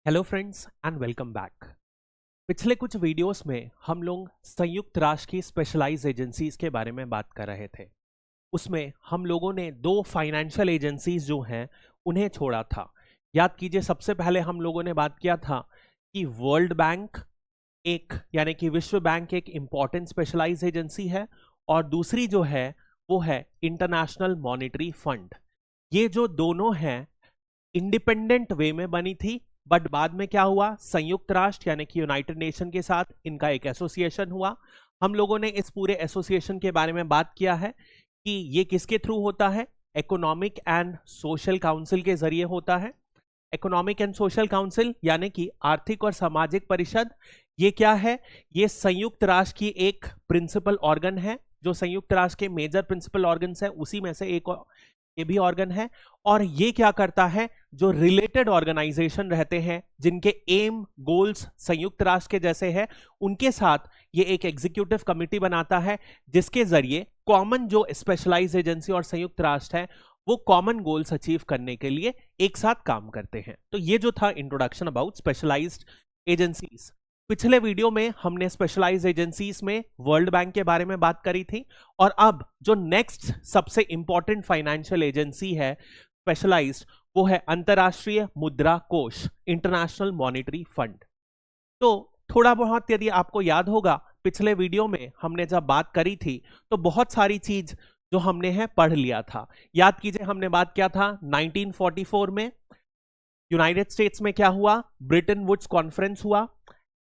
Hello friends and welcome back. पिछले कुछ videos में हम लोग संयुक्त राष्ट्र की स्पेशलाइज्ड एजेंसीज के बारे में बात कर रहे थे। उसमें हम लोगों ने दो फाइनेंशियल एजेंसीज जो हैं उन्हें छोड़ा था। याद कीजिए, सबसे पहले हम लोगों ने बात किया था कि वर्ल्ड बैंक एक यानी कि विश्व बैंक एक इंपॉर्टेंट स्पेशलाइज्ड एजेंसी है और दूसरी जो है वो है इंटरनेशनल मॉनेटरी फंड। ये जो दोनों हैं इंडिपेंडेंट वे में बनी थी, बट बाद में क्या हुआ, संयुक्त राष्ट्र यानी कि यूनाइटेड नेशन के साथ इनका एक एसोसिएशन हुआ। हम लोगों ने इस पूरे एसोसिएशन के बारे में बात किया है कि ये किसके थ्रू होता है। इकोनॉमिक एंड सोशल काउंसिल के जरिए होता है। इकोनॉमिक एंड सोशल काउंसिल यानी कि आर्थिक और सामाजिक परिषद, ये क्या है, ये संयुक्त राष्ट्र की एक प्रिंसिपल ऑर्गन है। जो संयुक्त राष्ट्र के मेजर प्रिंसिपल ऑर्गन्स है उसी में से एक ये भी ऑर्गन है। और ये क्या करता है, जो रिलेटेड ऑर्गेनाइजेशन रहते हैं जिनके एम गोल्स संयुक्त राष्ट्र के जैसे हैं, उनके साथ ये एक एग्जीक्यूटिव कमिटी बनाता है जिसके जरिए कॉमन जो स्पेशलाइज्ड एजेंसी और संयुक्त राष्ट्र है वो कॉमन गोल्स अचीव करने के लिए एक साथ काम करते हैं। तो ये जो था इंट्रोडक्शन अबाउट स्पेशलाइज्ड एजेंसीज। पिछले वीडियो में हमने स्पेशलाइज्ड एजेंसीज में वर्ल्ड बैंक के बारे में बात करी थी और अब जो नेक्स्ट सबसे इंपॉर्टेंट फाइनेंशियल एजेंसी है स्पेशलाइज्ड, वो है अंतरराष्ट्रीय मुद्रा कोष, इंटरनेशनल मॉनेटरी फंड। तो थोड़ा बहुत यदि आपको याद होगा, पिछले वीडियो में हमने जब बात करी थी तो बहुत सारी चीज जो हमने है पढ़ लिया था। याद कीजिए, हमने बात किया था 1944 में यूनाइटेड स्टेट्स में क्या हुआ, ब्रिटेन वुड्स कॉन्फ्रेंस हुआ।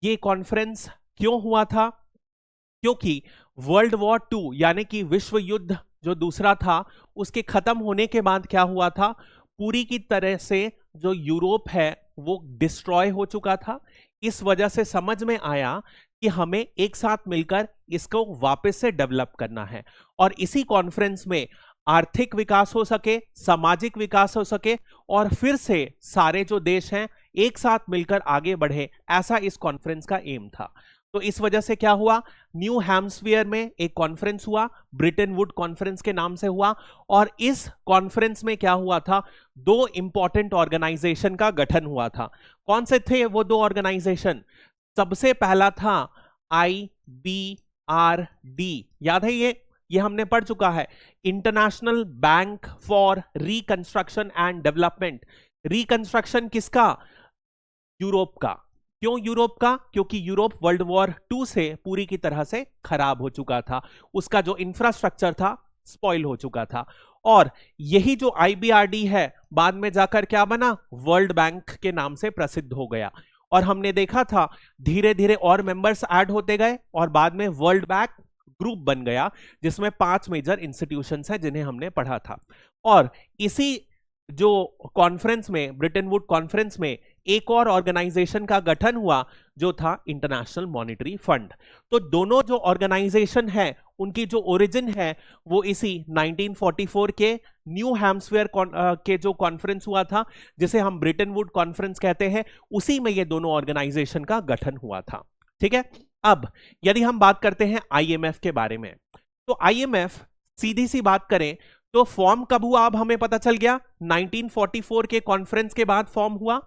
ये कॉन्फ्रेंस क्यों हुआ था, क्योंकि वर्ल्ड वॉर 2 यानी कि विश्व युद्ध जो दूसरा था उसके खत्म होने के बाद क्या हुआ था, पूरी की तरह से जो यूरोप है वो डिस्ट्रॉय हो चुका था। इस वजह से समझ में आया कि हमें एक साथ मिलकर इसको वापस से डेवलप करना है और इसी कॉन्फ्रेंस में आर्थिक विकास हो सके, सामाजिक विकास हो सके और फिर से सारे जो देश हैं एक साथ मिलकर आगे बढ़े, ऐसा इस कॉन्फ्रेंस का एम था। तो इस वजह से क्या हुआ, न्यू हैम्सफेयर में एक कॉन्फ्रेंस हुआ, ब्रिटेन वुड कॉन्फ्रेंस के नाम से हुआ। और इस कॉन्फ्रेंस में क्या हुआ था, दो इंपॉर्टेंट ऑर्गेनाइजेशन का गठन हुआ था। कौन से थे वो दो ऑर्गेनाइजेशन? सबसे पहला था IBRD, याद है ये हमने पढ़ चुका है, international bank for reconstruction and development. Reconstruction किसका? यूरोप का। क्यों यूरोप का? क्योंकि यूरोप वर्ल्ड वॉर 2 से पूरी की तरह से खराब हो चुका था, उसका जो इंफ्रास्ट्रक्चर था स्पॉइल हो चुका था। और यही जो IBRD है बाद में जाकर क्या बना, वर्ल्ड बैंक के नाम से प्रसिद्ध हो गया। और हमने देखा था धीरे धीरे और मेंबर्स ऐड होते गए और बाद में वर्ल्ड बैंक ग्रुप बन गया जिसमें 5 मेजर इंस्टीट्यूशंस हैं जिन्हें हमने पढ़ा था। और इसी जो कॉन्फ्रेंस में, ब्रिटेन वुड कॉन्फ्रेंस में, एक और ऑर्गेनाइजेशन का गठन हुआ जो था इंटरनेशनल मॉनेटरी फंड। तो दोनों जो ऑर्गेनाइजेशन है उनकी जो ओरिजिन है वो इसी 1944 के न्यू हैम्सफेयर के जो कॉन्फ्रेंस हुआ था जिसे हम ब्रिटेन वुड कॉन्फ्रेंस कहते हैं, उसी में ये दोनों ऑर्गेनाइजेशन का गठन हुआ था। ठीक है। अब यदि हम बात करते हैं IMF के बारे में, तो IMF सीधी सी बात करें तो फॉर्म कब हुआ, अब हमें पता चल गया 1944 के कॉन्फ्रेंस के बाद फॉर्म हुआ।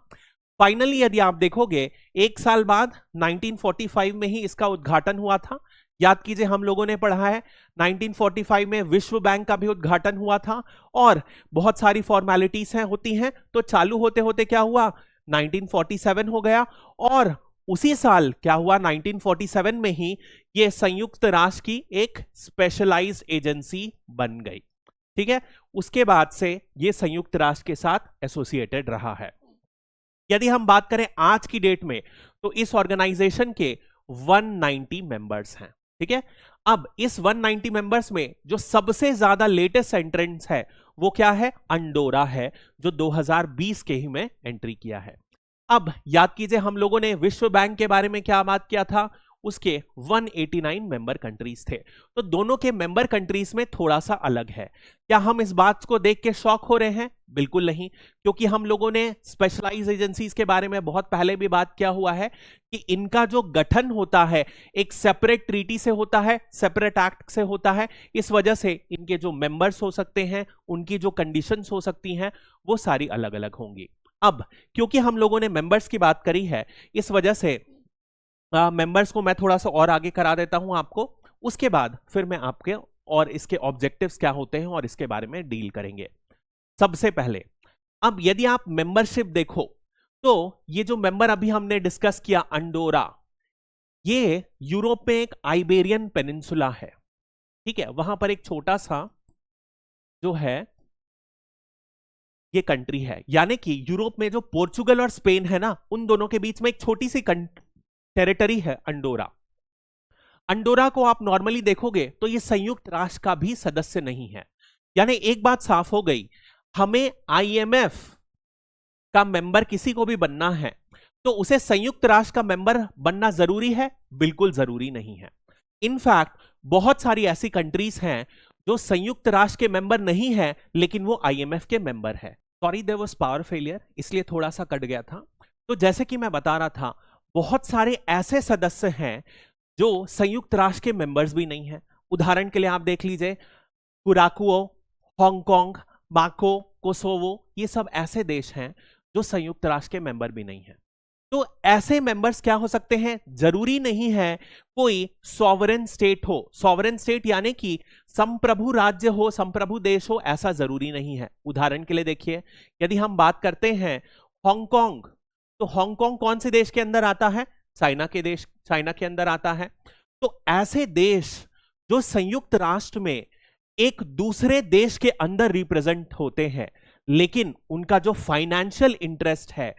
फाइनली यदि आप देखोगे एक साल बाद 1945 में ही इसका उद्घाटन हुआ था। याद कीजिए, हम लोगों ने पढ़ा है 1945 में विश्व बैंक का भी उद्घाटन हुआ था और बहुत सारी फॉर्मेलिटीज होती हैं। तो चालू होते होते क्या हुआ, 1947 हो गया और उसी साल क्या हुआ, 1947 में ही ये संयुक्त राष्ट्र की एक स्पेशलाइज्ड एजेंसी बन गई। ठीक है। उसके बाद से ये संयुक्त राष्ट्र के साथ एसोसिएटेड रहा है। यदि हम बात करें आज की डेट में तो इस ऑर्गेनाइजेशन के 190 मेंबर्स हैं। ठीक है। अब इस 190 मेंबर्स में जो सबसे ज्यादा लेटेस्ट एंट्रेंस है वो क्या है, अंडोरा है, जो 2020 के ही में एंट्री किया है। अब याद कीजिए, हम लोगों ने विश्व बैंक के बारे में क्या बात किया था, उसके 189 मेंबर कंट्रीज थे। तो दोनों के मेंबर कंट्रीज में थोड़ा सा अलग है। क्या हम इस बात को देख के शॉक हो रहे हैं? बिल्कुल नहीं, क्योंकि हम लोगों ने स्पेशलाइज्ड एजेंसीज के बारे में बहुत पहले भी बात किया हुआ है कि इनका जो गठन होता है एक सेपरेट ट्रीटी से होता है, सेपरेट एक्ट से होता है। इस वजह से इनके जो मेंबर्स हो सकते हैं, उनकी जो कंडीशंस हो सकती हैं, वो सारी अलग अलग होंगी। अब क्योंकि हम लोगों ने मेंबर्स की बात करी है, इस वजह से मेंबर्स को मैं थोड़ा सा और आगे करा देता हूं आपको, उसके बाद फिर मैं आपके और इसके ऑब्जेक्टिव्स क्या होते हैं और इसके बारे में डील करेंगे। सबसे पहले, अब यदि आप मेंबरशिप देखो तो ये जो मेंबर अभी हमने डिस्कस किया अंडोरा, ये यूरोप में एक आइबेरियन पेनिनसुला है, ठीक है, वहां पर एक छोटा सा जो है ये कंट्री है, यानी कि यूरोप में जो पोर्चुगल और स्पेन है ना, उन दोनों के बीच में एक छोटी सी टेरिटरी है अंडोरा। अंडोरा को आप नॉर्मली देखोगे तो ये संयुक्त राष्ट्र का भी सदस्य नहीं है। यानी एक बात साफ हो गई, हमें आईएमएफ का मेंबर किसी को भी बनना है तो उसे संयुक्त राष्ट्र का मेंबर बनना जरूरी है? बिल्कुल जरूरी नहीं है। इनफैक्ट बहुत सारी ऐसी कंट्रीज हैं जो संयुक्त राष्ट्र के मेंबर नहीं है लेकिन वो आईएमएफ के मेंबर है। Sorry, there was power failure, इसलिए थोड़ा सा कट गया था। तो जैसे कि मैं बता रहा था, बहुत सारे ऐसे सदस्य हैं जो संयुक्त राष्ट्र के मेंबर्स भी नहीं हैं। उदाहरण के लिए आप देख लीजिए, कुराकुओ, हांगकांग, माको, कोसोवो, ये सब ऐसे देश हैं जो संयुक्त राष्ट्र के मेंबर भी नहीं हैं। तो ऐसे मेंबर्स क्या हो सकते हैं? जरूरी नहीं है कोई सॉवरेन स्टेट हो। सॉवरेन स्टेट यानी कि संप्रभु राज्य हो, संप्रभु देश हो, ऐसा जरूरी नहीं है। उदाहरण के लिए देखिए, यदि हम बात करते हैं हांगकांग, तो हांगकांग कौन से देश के अंदर आता है? चाइना के अंदर आता है। तो ऐसे देश जो संयुक्त राष्ट्र में एक दूसरे देश के अंदर रिप्रेजेंट होते हैं लेकिन उनका जो फाइनेंशियल इंटरेस्ट है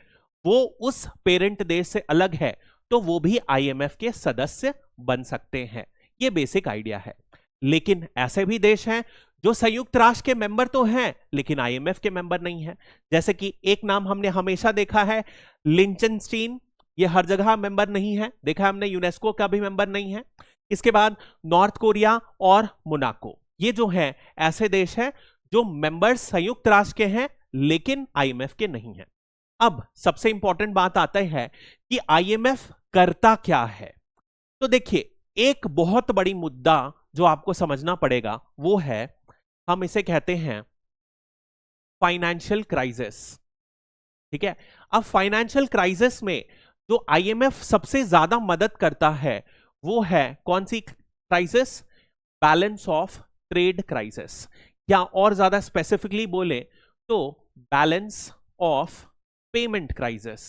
वो उस पेरेंट देश से अलग है, तो वो भी आईएमएफ के सदस्य बन सकते हैं। ये बेसिक आइडिया है। लेकिन ऐसे भी देश हैं जो संयुक्त राष्ट्र के मेंबर तो हैं लेकिन आईएमएफ के मेंबर नहीं है। जैसे कि एक नाम हमने हमेशा देखा है, लिंचनस्टीन, ये हर जगह मेंबर नहीं है, देखा हमने, यूनेस्को का भी मेंबर नहीं है। इसके बाद नॉर्थ कोरिया और मोनाको, ये जो हैं ऐसे देश हैं जो मेंबर्स संयुक्त राष्ट्र के हैं लेकिन आईएमएफ के नहीं हैं। अब सबसे इंपॉर्टेंट बात आता है कि आईएमएफ करता क्या है। तो देखिए, एक बहुत बड़ी मुद्दा जो आपको समझना पड़ेगा वो है, हम इसे कहते हैं फाइनेंशियल क्राइसिस, ठीक है। अब फाइनेंशियल क्राइसिस में जो आईएमएफ सबसे ज्यादा मदद करता है वो है कौन सी crisis? Balance of trade crisis, या और ज्यादा स्पेसिफिकली बोले तो बैलेंस ऑफ पेमेंट क्राइसिस,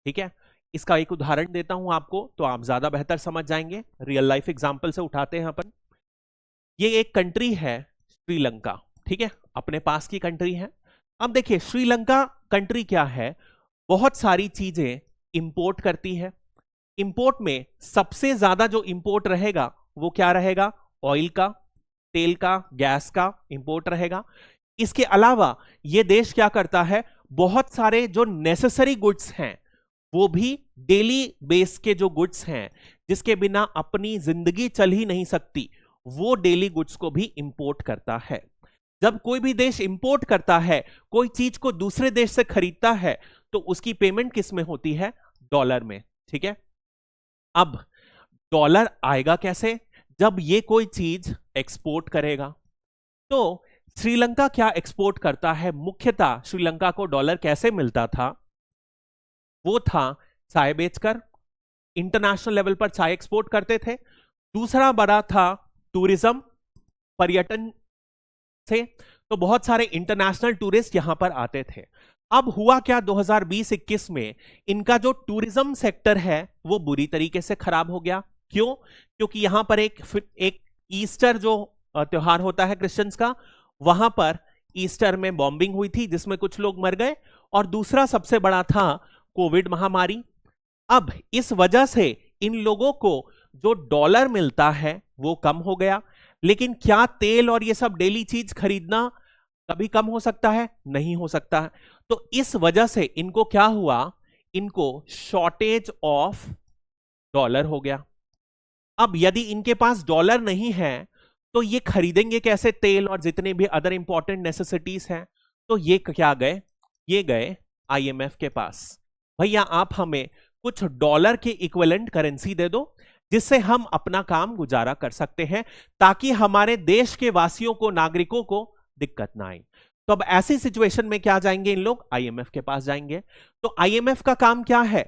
ठीक है। इसका एक उदाहरण देता हूं आपको तो आप ज्यादा बेहतर समझ जाएंगे। रियल लाइफ एग्जांपल से उठाते हैं अपन। ये एक कंट्री है श्रीलंका, ठीक है, अपने पास की कंट्री है। अब देखिए, श्रीलंका कंट्री क्या है, बहुत सारी चीजें इंपोर्ट करती है। इंपोर्ट में सबसे ज्यादा जो इंपोर्ट रहेगा वो क्या रहेगा? ऑयल का, तेल का, गैस का इंपोर्ट रहेगा। इसके अलावा ये देश क्या करता है, बहुत सारे जो नेसेसरी गुड्स हैं वो भी डेली बेस के जो गुड्स हैं जिसके बिना अपनी जिंदगी चल ही नहीं सकती, वो डेली गुड्स को भी इंपोर्ट करता है। जब कोई भी देश इंपोर्ट करता है, कोई चीज को दूसरे देश से खरीदता है, तो उसकी पेमेंट किस में होती है? डॉलर में, ठीक है। अब डॉलर आएगा कैसे? जब ये कोई चीज एक्सपोर्ट करेगा। तो श्रीलंका क्या एक्सपोर्ट करता है? मुख्यतः श्रीलंका को डॉलर कैसे मिलता था? वो था चाय बेचकर, इंटरनेशनल लेवल पर चाय एक्सपोर्ट करते थे। दूसरा बड़ा था टूरिज्म, पर्यटन से, तो बहुत सारे इंटरनेशनल टूरिस्ट यहां पर आते थे। अब हुआ क्या, 2020-21 में इनका जो टूरिज्म सेक्टर है वो बुरी तरीके से खराब हो गया। क्यों? क्योंकि यहां पर एक ईस्टर जो त्योहार होता है क्रिश्चियंस का, वहां पर ईस्टर में बॉम्बिंग हुई थी जिसमें कुछ लोग मर गए, और दूसरा सबसे बड़ा था कोविड महामारी। अब इस वजह से इन लोगों को जो डॉलर मिलता है वो कम हो गया। लेकिन क्या तेल और ये सब डेली चीज खरीदना कभी कम हो सकता है? नहीं हो सकता है। तो इस वजह से इनको क्या हुआ, इनको शॉर्टेज ऑफ डॉलर हो गया। अब यदि इनके पास डॉलर नहीं है तो ये खरीदेंगे कैसे तेल और जितने भी अदर इंपॉर्टेंट नेसेसिटीज हैं? तो ये क्या गए, ये गए आईएमएफ के पास, भैया आप हमें कुछ डॉलर के इक्विवेलेंट करेंसी दे दो जिससे हम अपना काम गुजारा कर सकते हैं, ताकि हमारे देश के वासियों को, नागरिकों को दिक्कत ना आए। तो अब ऐसी सिचुएशन में क्या जाएंगे इन लोग, आईएमएफ के पास जाएंगे। तो आईएमएफ का काम क्या है,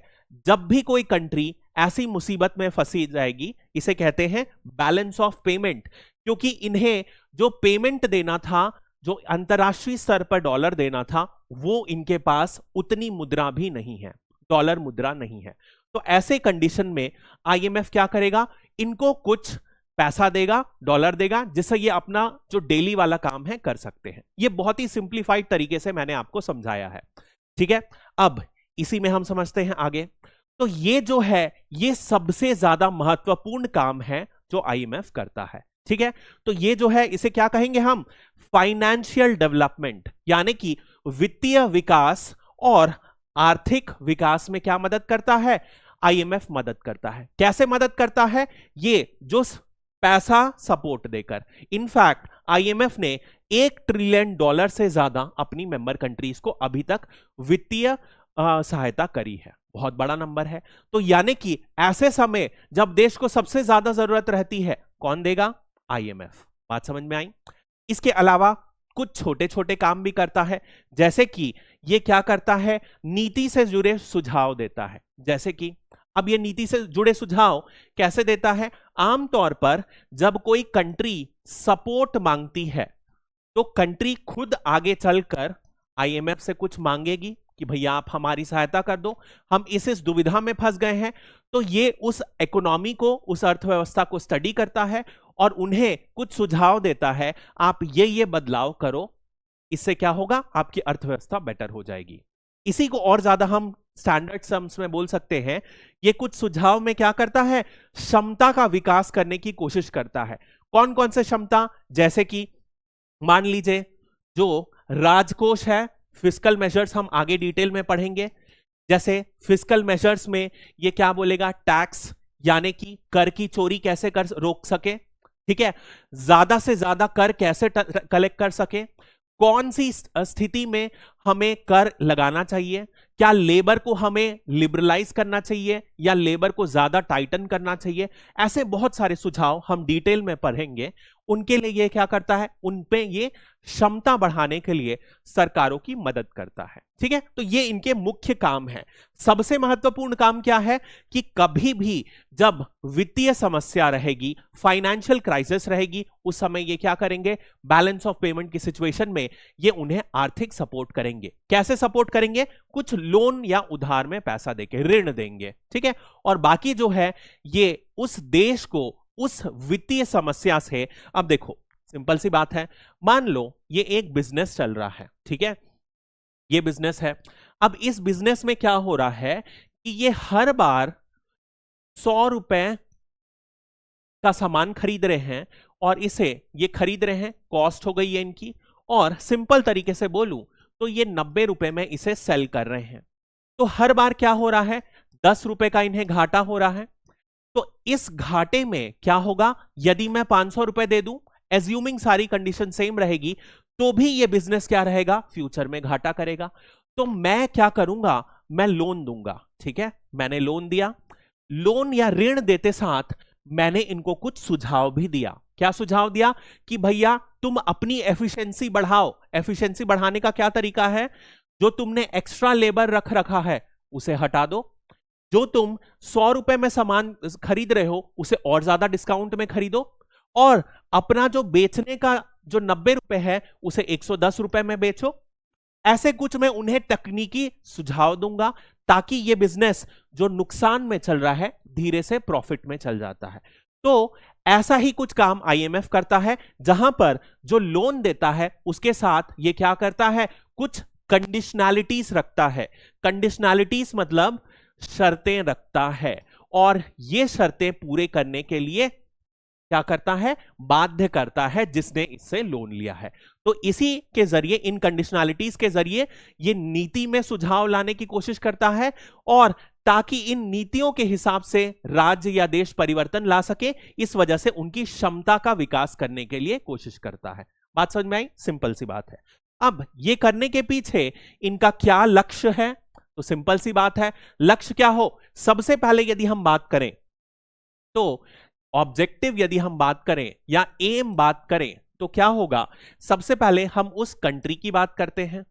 जब भी कोई कंट्री ऐसी मुसीबत में फंसी जाएगी, इसे कहते हैं बैलेंस ऑफ पेमेंट, क्योंकि इन्हें जो पेमेंट देना था, जो अंतरराष्ट्रीय स्तर पर डॉलर देना था, वो इनके पास उतनी मुद्रा भी नहीं है, डॉलर मुद्रा नहीं है। तो ऐसे कंडीशन में आईएमएफ क्या करेगा, इनको कुछ पैसा देगा, डॉलर देगा, जिससे ये अपना जो डेली वाला काम है कर सकते हैं। ये बहुत ही सिंप्लीफाइड तरीके से मैंने आपको समझाया है, ठीक है। अब इसी में हम समझते हैं आगे। तो ये जो है, ये सबसे ज्यादा महत्वपूर्ण काम है जो आईएमएफ करता है, ठीक है। तो ये जो है, इसे क्या कहेंगे हम, फाइनेंशियल डेवलपमेंट, यानी कि वित्तीय विकास और आर्थिक विकास में क्या मदद करता है, आईएमएफ मदद करता है। कैसे मदद करता है, ये जो पैसा सपोर्ट देकर। इनफैक्ट आईएमएफ ने $1 ट्रिलियन से ज्यादा अपनी मेंबर कंट्रीज को अभी तक वित्तीय सहायता करी है, बहुत बड़ा नंबर है। तो यानी कि ऐसे समय जब देश को सबसे ज्यादा जरूरत रहती है, कौन देगा, आईएमएफ। बात समझ में आई। इसके अलावा कुछ छोटे छोटे काम भी करता है, जैसे कि ये क्या करता है, नीति से जुड़े सुझाव देता है। जैसे कि अब ये नीति से जुड़े सुझाव कैसे देता है, आमतौर पर जब कोई कंट्री सपोर्ट मांगती है तो कंट्री खुद आगे चलकर आईएमएफ से कुछ मांगेगी कि भैया आप हमारी सहायता कर दो, हम इस दुविधा में फंस गए हैं। तो ये उस इकोनॉमी को, उस अर्थव्यवस्था को स्टडी करता है और उन्हें कुछ सुझाव देता है, आप ये बदलाव करो, इससे क्या होगा, आपकी अर्थव्यवस्था बेटर हो जाएगी। इसी को और ज्यादा हम स्टैंडर्ड टर्म्स में बोल सकते हैं, ये कुछ सुझाव में क्या करता है, क्षमता का विकास करने की कोशिश करता है। कौन कौन से क्षमता, जैसे कि मान लीजिए जो राजकोष है, फिस्कल मेजर्स हम आगे डिटेल में पढ़ेंगे। जैसे फिस्कल मेजर्स में ये क्या बोलेगा, टैक्स, यानी कि कर की चोरी कैसे कर रोक सके, ठीक है, ज्यादा से ज्यादा कर कैसे कलेक्ट कर सके, कौन सी स्थिति में हमें कर लगाना चाहिए, क्या लेबर को हमें लिबरलाइज करना चाहिए या लेबर को ज्यादा टाइटन करना चाहिए। ऐसे बहुत सारे सुझाव हम डिटेल में पढ़ेंगे। उनके लिए ये क्या करता है, उन पे ये क्षमता बढ़ाने के लिए सरकारों की मदद करता है, ठीक है। तो ये इनके मुख्य काम है। सबसे महत्वपूर्ण काम क्या है कि कभी भी जब वित्तीय समस्या रहेगी, फाइनेंशियल क्राइसिस रहेगी, उस समय ये क्या करेंगे, बैलेंस ऑफ पेमेंट की सिचुएशन में ये उन्हें आर्थिक सपोर्ट करेंगे। कैसे सपोर्ट करेंगे, कुछ लोन या उधार में पैसा देके, ऋण देंगे, ठीक है। और बाकी जो है ये उस देश को उस वित्तीय समस्या से, अब देखो सिंपल सी बात है, मान लो ये एक बिजनेस चल रहा है, ठीक है, ये बिजनेस है। अब इस बिजनेस में क्या हो रहा है कि ये हर बार 100 रुपए का सामान खरीद रहे हैं और इसे ये खरीद रहे हैं, कॉस्ट हो गई है इनकी, और सिंपल तरीके से बोलूं तो ये 90 रुपए में इसे सेल कर रहे हैं। तो हर बार क्या हो रहा है, 10 रुपए का इन्हें घाटा हो रहा है। तो इस घाटे में क्या होगा, यदि मैं 500 रुपए दे दूं, एज्यूमिंग सारी कंडीशन सेम रहेगी, तो भी ये बिजनेस क्या रहेगा, फ्यूचर में घाटा करेगा। तो मैं क्या करूंगा, मैं लोन दूंगा, ठीक है, मैंने लोन दिया। लोन या ऋण देते साथ मैंने इनको कुछ सुझाव भी दिया। क्या सुझाव दिया कि भैया तुम अपनी एफिशिएंसी बढ़ाओ। एफिशिएंसी बढ़ाने का क्या तरीका है, जो तुमने एक्स्ट्रा लेबर रख रखा है उसे हटा दो, जो तुम 100 रुपए में सामान खरीद रहे हो उसे और ज्यादा डिस्काउंट में खरीदो, और अपना जो बेचने का जो 90 रुपए है उसे 110 रुपए में बेचो। ऐसे कुछ मैं उन्हें तकनीकी सुझाव दूंगा ताकि ये बिजनेस जो नुकसान में चल रहा है धीरे से प्रॉफिट में चल जाता है। तो ऐसा ही कुछ काम आईएमएफ करता है, जहां पर जो लोन देता है उसके साथ ये क्या करता है, कुछ कंडीशनैलिटीज रखता है। कंडीशनैलिटीज मतलब शर्तें रखता है, और ये शर्तें पूरे करने के लिए क्या करता है, बाध्य करता है जिसने इससे लोन लिया है। तो इसी के जरिए, इन कंडीशनैलिटीज के जरिए ये नीति में सुझाव लाने की कोशिश करता है, और ताकि इन नीतियों के हिसाब से राज्य या देश परिवर्तन ला सके, इस वजह से उनकी क्षमता का विकास करने के लिए कोशिश करता है। बात समझ में आई, सिंपल सी बात है। अब ये करने के पीछे इनका क्या लक्ष्य है, तो सिंपल सी बात है, लक्ष्य क्या हो, सबसे पहले यदि हम बात करें तो ऑब्जेक्टिव, यदि हम बात करें या एम बात करें, तो क्या होगा, सबसे पहले हम उस कंट्री की बात करते हैं।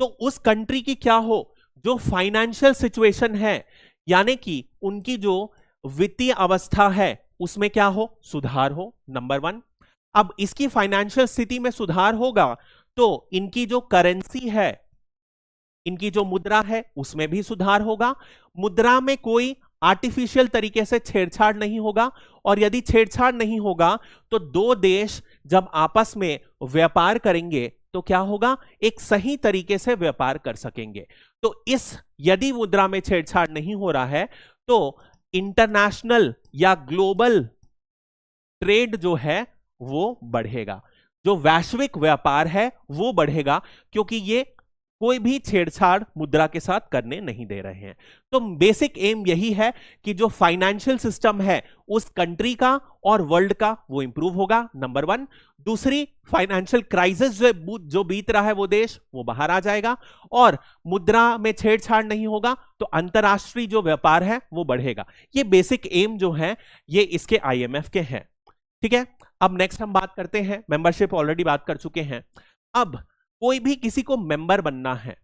तो उस कंट्री की क्या हो, जो फाइनेंशियल सिचुएशन है, यानी कि उनकी जो वित्तीय अवस्था है उसमें क्या हो, सुधार हो, नंबर 1। अब इसकी फाइनेंशियल स्थिति में सुधार होगा तो इनकी जो करेंसी है, इनकी जो मुद्रा है उसमें भी सुधार होगा। मुद्रा में कोई आर्टिफिशियल तरीके से छेड़छाड़ नहीं होगा, और यदि छेड़छाड़ नहीं होगा तो दो देश जब आपस में व्यापार करेंगे तो क्या होगा, एक सही तरीके से व्यापार कर सकेंगे। तो इस यदि मुद्रा में छेड़छाड़ नहीं हो रहा है तो इंटरनेशनल या ग्लोबल ट्रेड जो है वो बढ़ेगा, जो वैश्विक व्यापार है वो बढ़ेगा, क्योंकि ये कोई भी छेड़छाड़ मुद्रा के साथ करने नहीं दे रहे हैं। तो बेसिक एम यही है कि जो फाइनेंशियल सिस्टम है उस कंट्री का और वर्ल्ड का वो इंप्रूव होगा, नंबर 1। दूसरी, फाइनेंशियल क्राइसिस जो बीत रहा है वो देश वो बाहर आ जाएगा, और मुद्रा में छेड़छाड़ नहीं होगा तो अंतरराष्ट्रीय जो व्यापार है वो बढ़ेगा। ये बेसिक एम जो है ये इसके IMF के हैं, ठीक है। अब नेक्स्ट हम बात करते हैं, मेंबरशिप ऑलरेडी बात कर चुके हैं। अब कोई भी किसी को मेंबर बनना है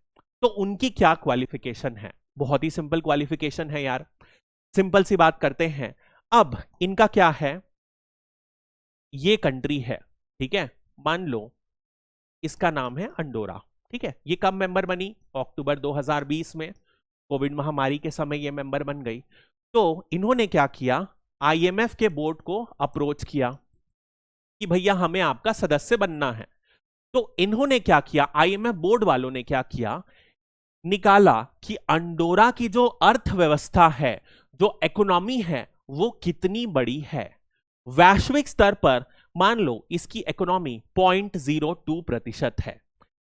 तो उनकी क्या क्वालिफिकेशन है, बहुत ही सिंपल क्वालिफिकेशन है यार, सिंपल सी बात करते हैं। अब इनका क्या है, ये कंट्री है, ठीक है, मान लो इसका नाम है अंडोरा, ठीक है। ये कब मेंबर बनी, अक्टूबर 2020 में, कोविड महामारी के समय ये मेंबर बन गई। तो इन्होंने क्या किया, IMF के बोर्ड को अप्रोच किया कि भैया हमें आपका सदस्य बनना है। तो इन्होंने क्या किया, IMF बोर्ड वालों ने क्या किया, निकाला कि अंडोरा की जो अर्थव्यवस्था है, जो इकोनॉमी है वो कितनी बड़ी है। वैश्विक स्तर पर मान लो इसकी इकोनॉमी 0.02% है।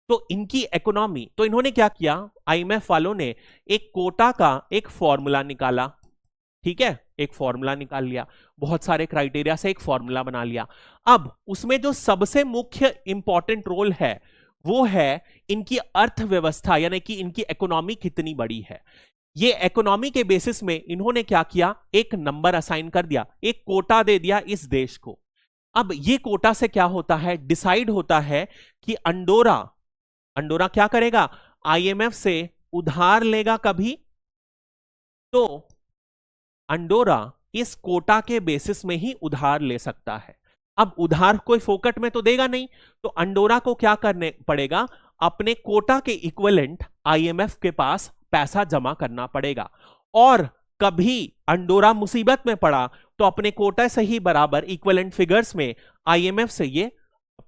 तो इनकी इकोनॉमी, तो इन्होंने क्या किया, IMF वालों ने एक कोटा का एक फॉर्मूला निकाला, ठीक है, एक फॉर्मूला निकाल लिया, बहुत सारे क्राइटेरिया से एक फॉर्मूला बना लिया। अब उसमें जो सबसे मुख्य इंपॉर्टेंट रोल है वो है इनकी अर्थव्यवस्था, यानी कि इनकी इकोनॉमी कितनी बड़ी है। ये इकोनॉमी के बेसिस में इन्होंने क्या किया, एक नंबर असाइन कर दिया, एक कोटा दे दिया इस देश को। अब ये कोटा से क्या होता है, डिसाइड होता है कि अंडोरा क्या करेगा, IMF से उधार लेगा कभी, तो अंडोरा इस कोटा के बेसिस में ही उधार ले सकता है। अब उधार कोई फोकट में तो देगा नहीं, तो अंडोरा को क्या करने पड़ेगा, अपने कोटा के इक्विवेलेंट IMF के पास पैसा जमा करना पड़ेगा। और कभी अंडोरा मुसीबत में पड़ा तो अपने कोटा से ही बराबर इक्विवेलेंट फिगर्स में IMF से ये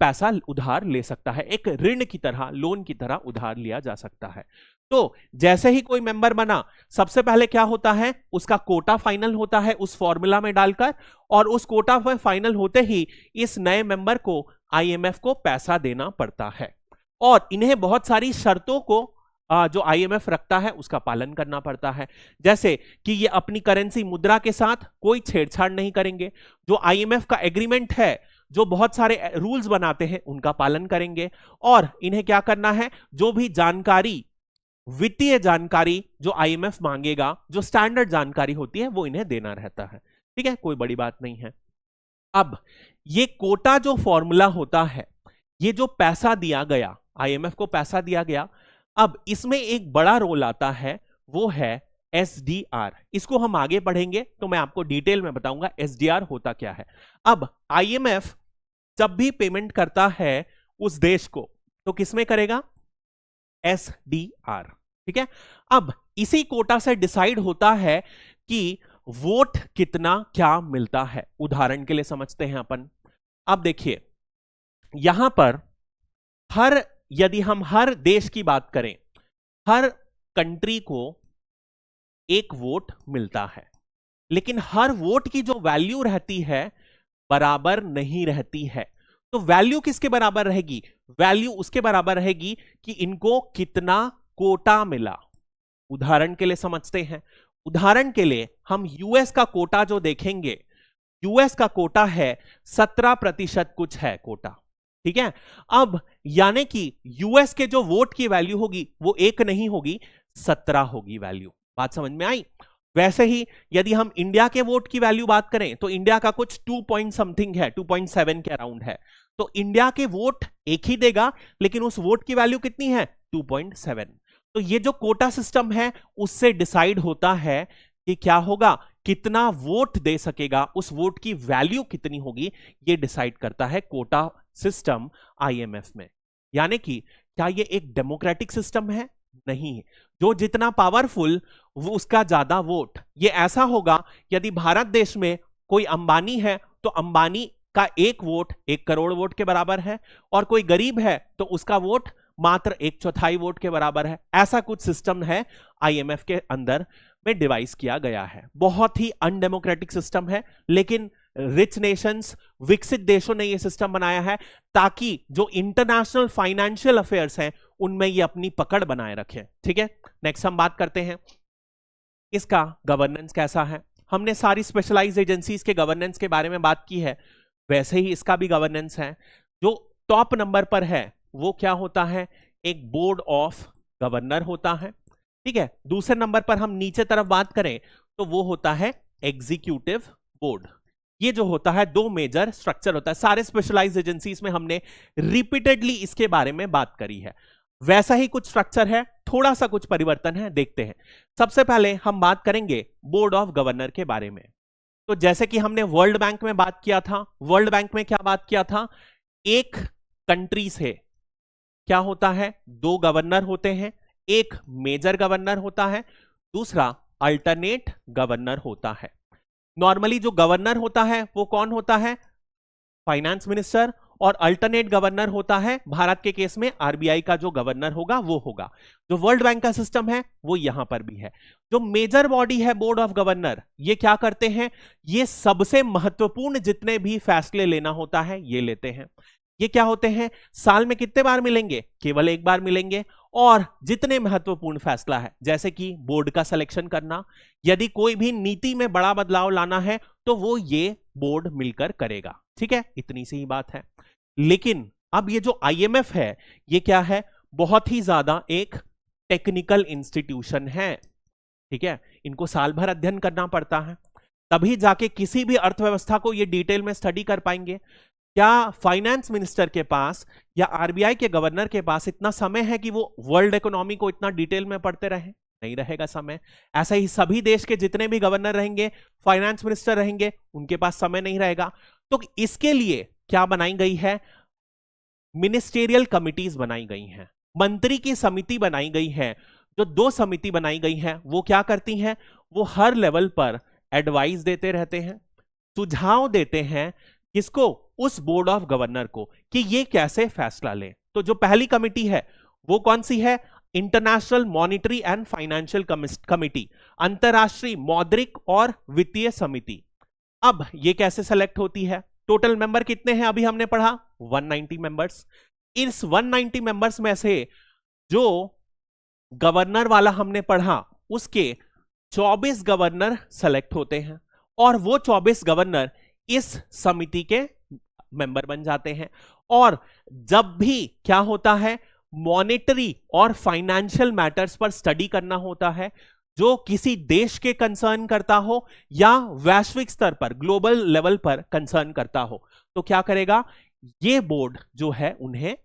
पैसा उधार ले सकता है, एक ऋण की तरह, लोन की तरह उधार लिया जा सकता है। तो जैसे ही कोई मेंबर बना, सबसे पहले क्या होता है, उसका कोटा फाइनल होता है उस फॉर्मूला में डालकर, और उस कोटा में फाइनल होते ही इस नए मेंबर को IMF को पैसा देना पड़ता है, और इन्हें बहुत सारी शर्तों को जो IMF रखता है उसका पालन करना पड़ता है। जैसे कि ये अपनी करेंसी मुद्रा के साथ कोई छेड़छाड़ नहीं करेंगे, जो IMF का एग्रीमेंट है, जो बहुत सारे रूल्स बनाते हैं उनका पालन करेंगे, और इन्हें क्या करना है, जो भी जानकारी, वित्तीय जानकारी जो IMF मांगेगा, जो स्टैंडर्ड जानकारी होती है वो इन्हें देना रहता है, ठीक है, कोई बड़ी बात नहीं है। अब ये कोटा जो फॉर्मूला होता है, ये जो पैसा दिया गया, IMF को पैसा दिया गया, अब इसमें एक बड़ा रोल आता है, वो है SDR। इसको हम आगे पढ़ेंगे तो मैं आपको डिटेल में बताऊंगा SDR होता क्या है। अब IMF जब भी पेमेंट करता है उस देश को तो किसमें करेगा, SDR, ठीक है। अब इसी कोटा से डिसाइड होता है कि वोट कितना क्या मिलता है। उदाहरण के लिए समझते हैं अपन, अब देखिए यहां पर यदि हम हर देश की बात करें, हर कंट्री को एक वोट मिलता है, लेकिन हर वोट की जो वैल्यू रहती है बराबर नहीं रहती है। तो वैल्यू किसके बराबर रहेगी, वैल्यू उसके बराबर रहेगी कि इनको कितना कोटा मिला। उदाहरण के लिए समझते हैं, उदाहरण के लिए हम यूएस का कोटा जो देखेंगे, यूएस का कोटा है 17% कुछ है कोटा, ठीक है। अब यानी कि यूएस के जो वोट की वैल्यू होगी वो 1 नहीं होगी, 17 होगी वैल्यू। बात समझ में आई। वैसे ही यदि हम इंडिया के वोट की वैल्यू बात करें तो इंडिया का कुछ 2 पॉइंट समथिंग है, 2.7 के अराउंड है। तो इंडिया के वोट एक ही देगा, लेकिन उस वोट की वैल्यू कितनी है 2.7। तो ये जो कोटा सिस्टम है उससे डिसाइड होता है कि क्या होगा, कितना वोट दे सकेगा, उस वोट की वैल्यू कितनी होगी, ये डिसाइड करता है कोटा सिस्टम आईएमएफ में। यानी कि क्या ये एक डेमोक्रेटिक सिस्टम है? नहीं, जो जितना पावरफुल वो उसका ज्यादा वोट। ये ऐसा होगा यदि भारत देश में कोई अंबानी है तो अंबानी का एक वोट 1 करोड़ वोट के बराबर है, और कोई गरीब है तो उसका वोट मात्र 1/4 वोट के बराबर है। ऐसा कुछ सिस्टम है आईएमएफ के अंदर में डिवाइस किया गया है। बहुत ही अनडेमोक्रेटिक सिस्टम है, लेकिन रिच नेशंस, विकसित देशों ने यह सिस्टम बनाया है ताकि जो इंटरनेशनल फाइनेंशियल अफेयर्स हैं उनमें ये अपनी पकड़ बनाए रखें। ठीक है, नेक्स्ट हम बात करते हैं इसका गवर्नेंस कैसा है। हमने सारी स्पेशलाइज्ड एजेंसीज के गवर्नेंस के बारे में बात की है, वैसे ही इसका भी गवर्नेंस है। जो टॉप नंबर पर है वो क्या होता है, एक बोर्ड ऑफ गवर्नर होता है। ठीक है, दूसरे नंबर पर हम नीचे तरफ बात करें तो वो होता है एग्जीक्यूटिव बोर्ड। ये जो होता है 2 मेजर स्ट्रक्चर होता है। सारे स्पेशलाइज्ड एजेंसीज में हमने रिपीटेडली इसके बारे में बात करी है। वैसा ही कुछ स्ट्रक्चर है, थोड़ा सा कुछ परिवर्तन है, देखते हैं। सबसे पहले हम बात करेंगे बोर्ड ऑफ गवर्नर के बारे में। तो जैसे कि हमने वर्ल्ड बैंक में बात किया था, वर्ल्ड बैंक में क्या बात किया था, एक कंट्री से क्या होता है 2 गवर्नर होते हैं, एक मेजर गवर्नर होता है, दूसरा अल्टरनेट गवर्नर होता है। नॉर्मली जो गवर्नर होता है वो कौन होता है, फाइनेंस मिनिस्टर, और अल्टरनेट गवर्नर होता है भारत के केस में आरबीआई का जो गवर्नर होगा वो होगा। जो वर्ल्ड बैंक का सिस्टम है वो यहां पर भी है। जो मेजर बॉडी है बोर्ड ऑफ गवर्नर, ये क्या करते हैं, ये सबसे महत्वपूर्ण जितने भी फैसले लेना होता है ये लेते हैं। ये क्या होते हैं, साल में कितने बार मिलेंगे, केवल 1 बार मिलेंगे, और जितने महत्वपूर्ण फैसला है जैसे कि बोर्ड का सिलेक्शन करना, यदि कोई भी नीति में बड़ा बदलाव लाना है तो वो ये बोर्ड मिलकर करेगा। ठीक है, इतनी सी ही बात है। लेकिन अब ये जो आईएमएफ है ये क्या है, बहुत ही ज्यादा एक टेक्निकल इंस्टीट्यूशन है। ठीक है, इनको साल भर अध्ययन करना पड़ता है, तभी जाके किसी भी अर्थव्यवस्था को ये डिटेल में स्टडी कर पाएंगे। क्या फाइनेंस मिनिस्टर के पास या आरबीआई के गवर्नर के पास इतना समय है कि वो वर्ल्ड इकोनॉमी को इतना डिटेल में पढ़ते रहे? नहीं रहेगा समय। ऐसा ही सभी देश के जितने भी गवर्नर रहेंगे, फाइनेंस मिनिस्टर रहेंगे, उनके पास समय नहीं रहेगा। तो इसके लिए क्या बनाई गई है, मिनिस्टेरियल कमिटीज बनाई गई हैं, मंत्री की समिति बनाई गई है। जो 2 समिति बनाई गई है वो क्या करती हैं, वो हर लेवल पर एडवाइस देते रहते हैं, सुझाव देते हैं, किसको, उस बोर्ड ऑफ गवर्नर को, कि ये कैसे फैसला ले। तो जो पहली कमिटी है वो कौन सी है, international monetary and financial committee, अंतरराष्ट्रीय मौद्रिक और वित्तीय समिति। अब ये कैसे सेलेक्ट होती है, टोटल मेंबर कितने हैं अभी हमने पढ़ा 190 मेंबर्स। इस 190 मेंबर्स में से जो गवर्नर वाला हमने पढ़ा उसके 24 गवर्नर सेलेक्ट होते हैं, और वो 24 गवर्नर इस समिति के मेंबर बन जाते हैं। और जब भी क्या होता है, मॉनेटरी और फाइनेंशियल मैटर्स पर स्टडी करना होता है जो किसी देश के कंसर्न करता हो या वैश्विक स्तर पर ग्लोबल लेवल पर कंसर्न करता हो, तो क्या करेगा, ये बोर्ड जो है उन्हें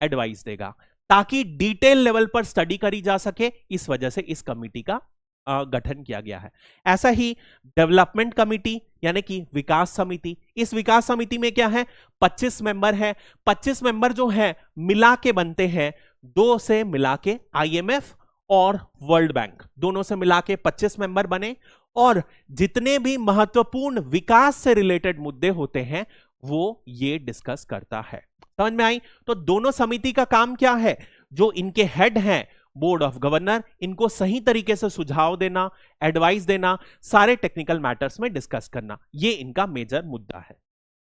एडवाइस देगा ताकि डिटेल लेवल पर स्टडी करी जा सके। इस वजह से इस कमिटी का गठन किया गया है। ऐसा ही डेवलपमेंट कमिटी यानी कि विकास समिति, इस विकास समिति में क्या है, 25 मेंबर है। 25 मेंबर जो है मिला के बनते हैं, 2 से मिला के आईएमएफ और वर्ल्ड बैंक दोनों से मिला के 25 मेंबर बने, और जितने भी महत्वपूर्ण विकास से रिलेटेड मुद्दे होते हैं वो ये डिस्कस करता है। समझ में आई? तो दोनों समिति का काम क्या है, जो इनके हेड हैं बोर्ड ऑफ गवर्नर, इनको सही तरीके से सुझाव देना, एडवाइस देना, सारे टेक्निकल मैटर्स में डिस्कस करना, ये इनका मेजर मुद्दा है।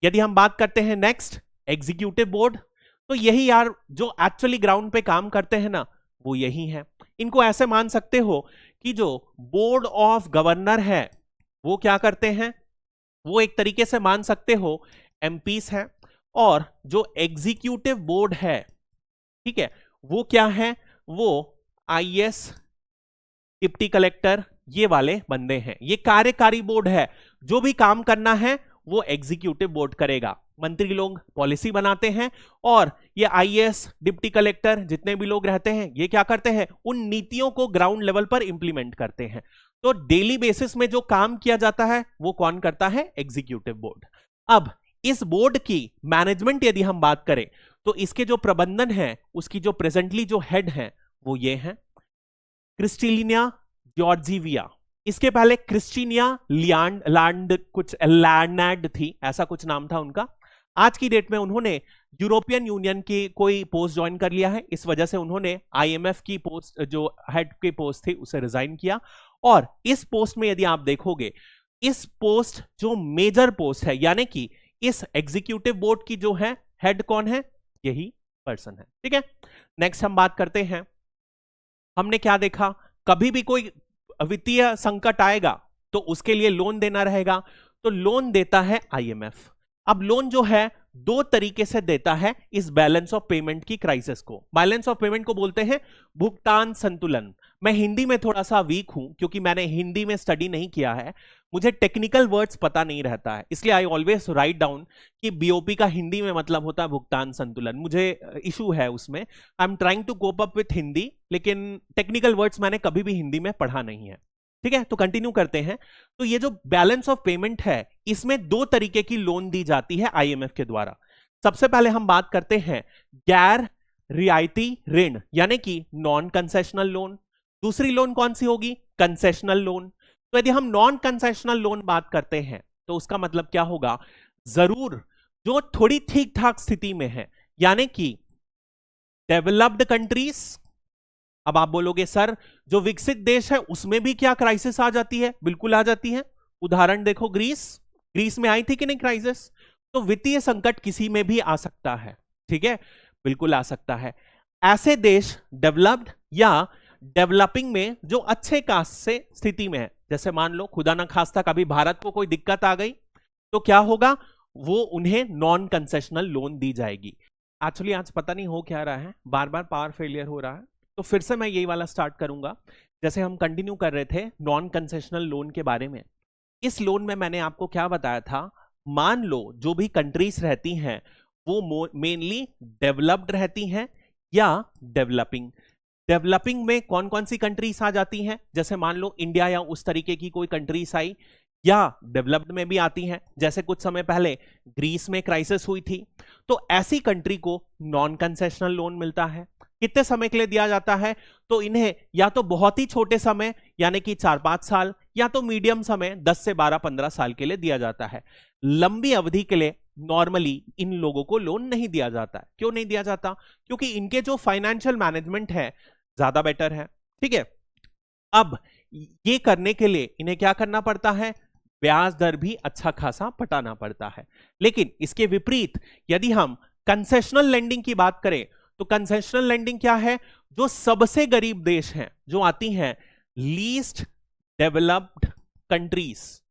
यदि हम बात करते हैं नेक्स्ट एग्जीक्यूटिव बोर्ड, तो यही यार जो एक्चुअली ग्राउंड पे काम करते हैं ना वो यही है। इनको ऐसे मान सकते हो कि जो बोर्ड ऑफ गवर्नर है वो क्या करते हैं, वो एक तरीके से मान सकते हो एमपीस है, और जो एग्जीक्यूटिव बोर्ड है, ठीक है, वो क्या है, वो आईएएस, डिप्टी कलेक्टर, ये वाले बंदे हैं। ये कार्यकारी बोर्ड है, जो भी काम करना है वो एग्जीक्यूटिव बोर्ड करेगा। मंत्री लोग पॉलिसी बनाते हैं और ये आईएएस, डिप्टी कलेक्टर जितने भी लोग रहते हैं ये क्या करते हैं, उन नीतियों को ग्राउंड लेवल पर इंप्लीमेंट करते हैं। तो डेली बेसिस में जो काम किया जाता है वो कौन करता है, एग्जीक्यूटिव बोर्ड। अब इस बोर्ड की मैनेजमेंट यदि हम बात करें तो इसके जो प्रबंधन है उसकी जो प्रेजेंटली जो हेड है वो ये है क्रिस्टिलिना जॉर्जीविया। इसके पहले क्रिस्टीनिया लैंड थी, ऐसा कुछ नाम था उनका। आज की डेट में उन्होंने यूरोपियन यूनियन की कोई पोस्ट ज्वाइन कर लिया है, इस वजह से उन्होंने आईएमएफ की पोस्ट जो हेड की पोस्ट थी उसे रिजाइन किया। और इस पोस्ट में यदि आप देखोगे, इस पोस्ट जो मेजर पोस्ट है, यानी कि इस एग्जीक्यूटिव बोर्ड की जो है हेड कौन है, यही पर्सन है। ठीक है, नेक्स्ट हम बात करते हैं। हमने क्या देखा, कभी भी कोई वित्तीय संकट आएगा तो उसके लिए लोन देना रहेगा, तो लोन देता है आईएमएफ। अब लोन जो है दो तरीके से देता है इस बैलेंस ऑफ पेमेंट की क्राइसिस को। बैलेंस ऑफ पेमेंट को बोलते हैं भुगतान संतुलन। मैं हिंदी में थोड़ा सा वीक हूं क्योंकि मैंने हिंदी में स्टडी नहीं किया है, मुझे टेक्निकल वर्ड्स पता नहीं रहता है, इसलिए आई ऑलवेज राइट डाउन कि बीओपी का हिंदी में मतलब होता है भुगतान संतुलन। मुझे इशू है उसमें, I am trying to cope up with Hindi, लेकिन टेक्निकल वर्ड्स मैंने कभी भी हिंदी में पढ़ा नहीं है। ठीक है, तो कंटिन्यू करते हैं। तो ये जो बैलेंस ऑफ पेमेंट है इसमें दो तरीके की लोन दी जाती है आईएमएफ के द्वारा। सबसे पहले हम बात करते हैं गैर रियायती ऋण, यानी कि नॉन कंसेशनल लोन। दूसरी लोन कौन सी होगी, कंसेशनल लोन। तो यदि हम नॉन कंसेशनल लोन बात करते हैं तो उसका मतलब क्या होगा, जरूर जो थोड़ी ठीक ठाक स्थिति में है, यानी कि डेवलप्ड कंट्रीज। अब आप बोलोगे सर जो विकसित देश है उसमें भी क्या क्राइसिस आ जाती है, बिल्कुल आ जाती है। उदाहरण देखो, ग्रीस में आई थी कि नहीं क्राइसिस। तो वित्तीय संकट किसी में भी आ सकता है, ठीक है, बिल्कुल आ सकता है। ऐसे देश डेवलप्ड या डेवलपिंग में जो अच्छे कास्ट से स्थिति में है, जैसे मान लो खुदा ना खास्ता कभी भारत को कोई दिक्कत आ गई तो क्या होगा, वो उन्हें नॉन कंसेशनल लोन दी जाएगी। एक्चुअली आज पता नहीं हो क्या रहा है, बार बार पावर फेलियर हो रहा है, तो फिर से मैं यही वाला स्टार्ट करूंगा। जैसे हम कंटिन्यू कर रहे थे नॉन कंसेशनल लोन के बारे में। इस लोन में मैंने आपको क्या बताया था, मान लो जो भी कंट्रीज रहती हैं वो मेनली डेवलप्ड रहती हैं या डेवलपिंग। डेवलपिंग में कौन कौन सी कंट्रीज आ जाती हैं, जैसे मान लो इंडिया या उस तरीके की कोई कंट्रीज आई, या डेवलप्ड में भी आती हैं, जैसे कुछ समय पहले ग्रीस में क्राइसिस हुई थी। तो ऐसी कंट्री को नॉन कंसेशनल लोन मिलता है। कितने समय के लिए दिया जाता है, तो इन्हें या तो बहुत ही छोटे समय यानी कि 4-5 साल, या तो मीडियम समय 10 से 12-15 साल के लिए दिया जाता है। लंबी अवधि के लिए नॉर्मली इन लोगों को लोन नहीं दिया जाता है। क्यों नहीं दिया जाता, क्योंकि इनके जो फाइनेंशियल मैनेजमेंट है ज्यादा बेटर है। ठीक है, अब ये करने के लिए इन्हें क्या करना पड़ता है, ब्याज दर भी अच्छा खासा पटाना पड़ता है। लेकिन इसके विपरीत यदि हम कंसेशनल लेंडिंग की बात करें तो कंसेशनल लेंडिंग क्या है, जो सबसे गरीब देश हैं, जो आती हैं लीस्ट डेवलप्ड कंट्रीज,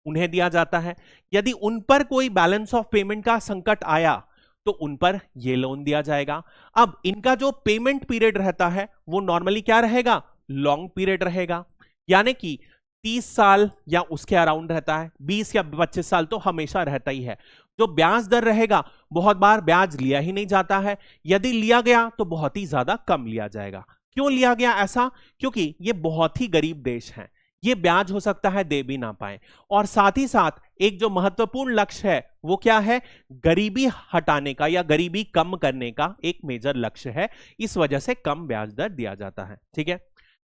उन्हें दिया जाता है। यदि उन पर कोई बैलेंस ऑफ पेमेंट का संकट आया तो उन पर यह लोन दिया जाएगा। अब इनका जो पेमेंट पीरियड रहता है वो नॉर्मली क्या रहेगा, लॉन्ग पीरियड रहेगा, यानी कि 30 साल या उसके अराउंड रहता है, 20 या 25 साल तो हमेशा रहता ही है। जो ब्याज दर रहेगा, बहुत बार ब्याज लिया ही नहीं जाता है, यदि लिया गया तो बहुत ही ज्यादा कम लिया जाएगा। क्यों लिया गया ऐसा, क्योंकि ये बहुत ही गरीब देश हैं, ये ब्याज हो सकता है दे भी ना पाए। और साथ ही साथ एक जो महत्वपूर्ण लक्ष्य है वो क्या है, गरीबी हटाने का या गरीबी कम करने का एक मेजर लक्ष्य है, इस वजह से कम ब्याज दर दिया जाता है। ठीक है,